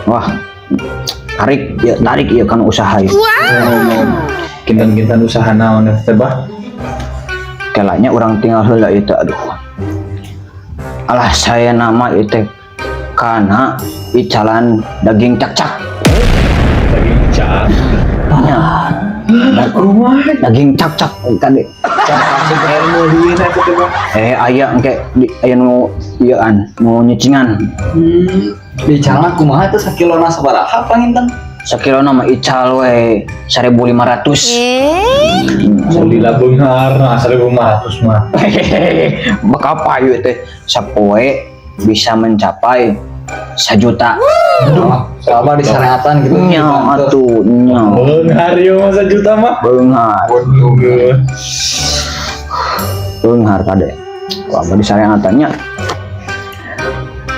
Wah, tarik ya kan usaha ya. Kintan-kintan usaha naon teh bah? Kelanya orang tinggal heula itu aduh. Alah saya nama itu karena icalan daging cak-cak. Daging cak. Ya. Daging cak-cak tadi. Cak masuk ilmu dieun eta teh bah. Aya engke aya nu ieuan, nu nyicingan. Di calak kumaha teh sakilona sabaraha panginten? Sakilona mah ical we 1.500. Salila beunghar na 1.500 mah. Bakal payu teh sapoe bisa mencapai 1 juta. Sabar di sareatan gitu. Nya atuh nya. Beunghar ieu mah 1 juta mah. Beunghar. Waduh. Beunghar kade. Wah, bari sareatannya.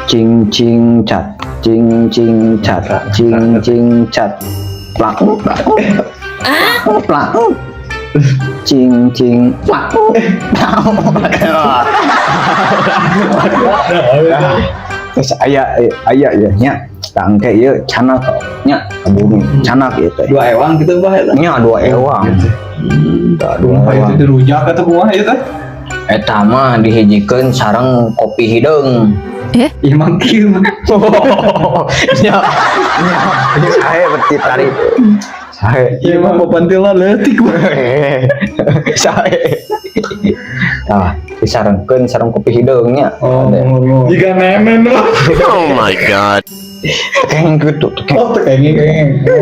Cing cing cat. Cing cing cat. Cing cing cat. Plak plak. Plak. Cing cing plak. Terus aya ya nya tangke ieu canak nya kabumi canak ieu teh. 2 ewang gitu bah eta. Nya 2 ewang. Da 2 Kumaha ewang. itu dirujak atau kumaha ieu teh? Eta mah dihijikeun sareng kopi hideung. Ieu mah kieu mah. Nya nya sae berarti tarik. Sae. Ieu mah papantilna leutik bah. Sae. Tah, disarengkeun sareng kopi hideungnya. Oh, jika nemen bah. Oh my god. Keng gitu. Oh, teh kayaknya